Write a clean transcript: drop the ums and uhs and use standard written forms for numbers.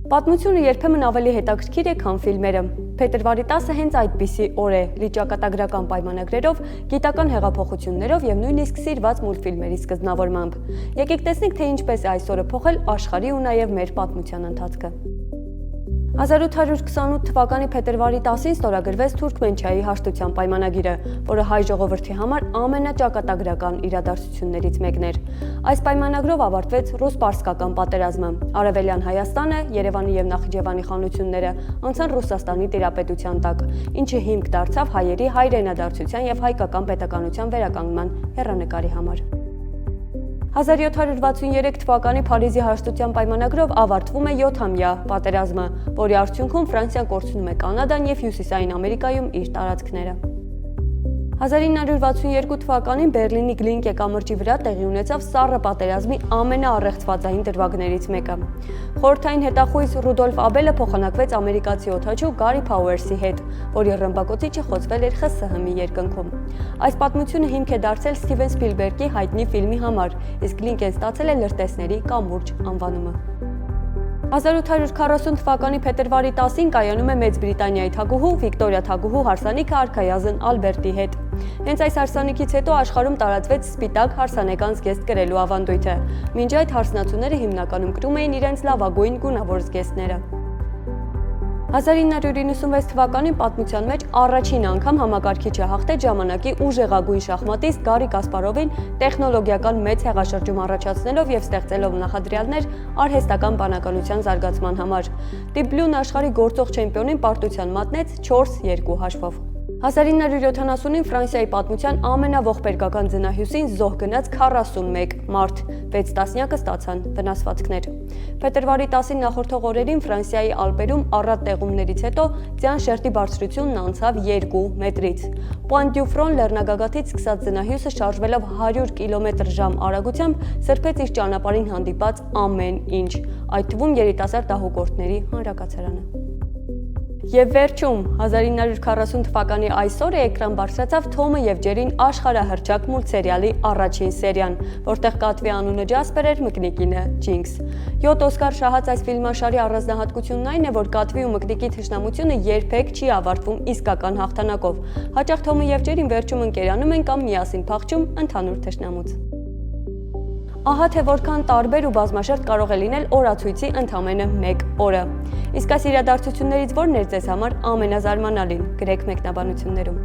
Պատմությունը երբեմն ավելի հետաքրքիր է, քան ֆիլմերը։ Փետրվարի 10-ը հենց այդպիսի օր է՝ լի ճակատագրական պայմանագրերով, գիտական հեղափոխություններով եւ նույնիսկ սիրված մուլտֆիլմերի սկզբնավորմամբ։ Եկեք տեսնենք, թե ինչպես է այս օրը փոխել աշխարհի ու նաեւ մեր պատմության ընթացքը։ 1828 թվականի փետրվարի 10-ին ստորագրվեց Թուրքմենչայի հաշտության պայմանագիրը, որը հայ ժողովրդի համար ամենաճակատագրական իրադարձություններից մեկն էր։ Այս պայմանագրով ավարտվեց ռուս-պարսկական պատերազմը։ Արևելյան Հայաստանը, Երևանի եւ Նախիջևանի խանությունները անցան Ռուսաստանի տիրապետության տակ, ինչը հիմք դարձավ հայերի հայրենադարձության եւ հայկական պետականության վերականգնման հեռանկարի համար։ 1763 թվականի Փարիզի հաշտության պայմանագրով ավարտվում է 7-ամյա պատերազմը, որի արդյունքում Ֆրանսիան կորցնում է Կանադան եւ Հյուսիսային Ամերիկայում իր տարածքները։ 1962 թվականին Բերլինի Գլինկե կամրջի վրա տեղի ունեցավ Սառը պատերազմի ամենաառեղծվածային դրվագներից մեկը։ Խորհրդային հետախույզ Ռուդոլֆ Աբելը փոխանակվեց ամերիկացի օդաչու Գարի Փաուերսի հետ, որի ռմբակոծիչը խոցվել էր ԽՍՀՄ-ի երկնքում։ Այս պատմությունը հիմք է դարձել Սթիվեն Սփիլբերգի հայտնի ֆիլմի համար, իսկ Գլինկեն ստացել է լրտեսների կամուրջ անվանումը։ 1840 թվականի փետրվարի 10-ին կայանում է Մեծ Բրիտանիայի թագուհու Վիկտորիա թագուհու հարսանիքը արքայազն Ալբերտի հետ։ Հենց այս հարսանիքից հետո աշխարհում տարածվեց սպիտակ հարսանեկան զգեստ կրելու ավանդույթը։ Մինչ այդ հարսնացուները հիմնականում կրում էին իրենց լավագույն գունավոր զգեստները։ 1996 թվականին պատմության մեջ առաջին անգամ համակարգիչը հաղթեց ժամանակի ուժեղագույն շախմատիստ Գարի Կասպարովին տեխնոլոգիական մեծ հեղաշրջում առաջացնելով եւ ստեղծելով նախադրյալներ արհեստական բանականության զարգացման համար։ Deep Blue-ն աշխարհի գործող չեմպիոնին պարտության մատնեց 4-2 հաշվով։ 1970-ին Ֆրանսիայի պատմության ամենաողբերգական ձնահյուսին զոհ գնաց 41 մարդ, 6 տասնյակը ստացան վնասվածքներ։ Փետրվարի 10-ին նախորդող օրերին Ֆրանսիայի Ալպերում առատ տեղումներից հետո ձյան շերտի բարձրությունն անցավ 2 մետրից։ Պոint-դյու-Ֆրոն լեռնագագաթից սկսած ձնահյուսը շարժվելով 100 կմ/ժ արագությամբ սրբեց իր ճանապարհին հանդիպած ամեն ինչ, այդ թվում երիտասարդ դահուկորդների հանրակացարանը։ Եվ վերջում 1940 թվականի այսօրը էկրան բարձրացավ Թոմը եւ Ջերին աշխարհահռչակ մուլտսերիալի առաջին սերիան, որտեղ կատվի անունը Ջասպեր էր, մկնիկինը Ջինքս։ 7 Օսկար շահած այս ֆիլմաշարի առանձնահատկությունն այն է, որ կատվի ու մկնիկի թշնամությունը երբեք չի ավարտվում իսկական հաղթանակով։ Հաճախ Թոմը եւ Ջերին վերջում ընկերանում են կամ միասին փախչում ընդհանուր թշնամուց։ Ահա թե որքան տարբեր ու բազմաշերտ կարող է լինել օրացույցի ընդամենը 1 օրը։ Իսկ այս իրադարձություններից որն էր ձեզ համար ամենազարմանալին, գրեք մեկնաբանություններում։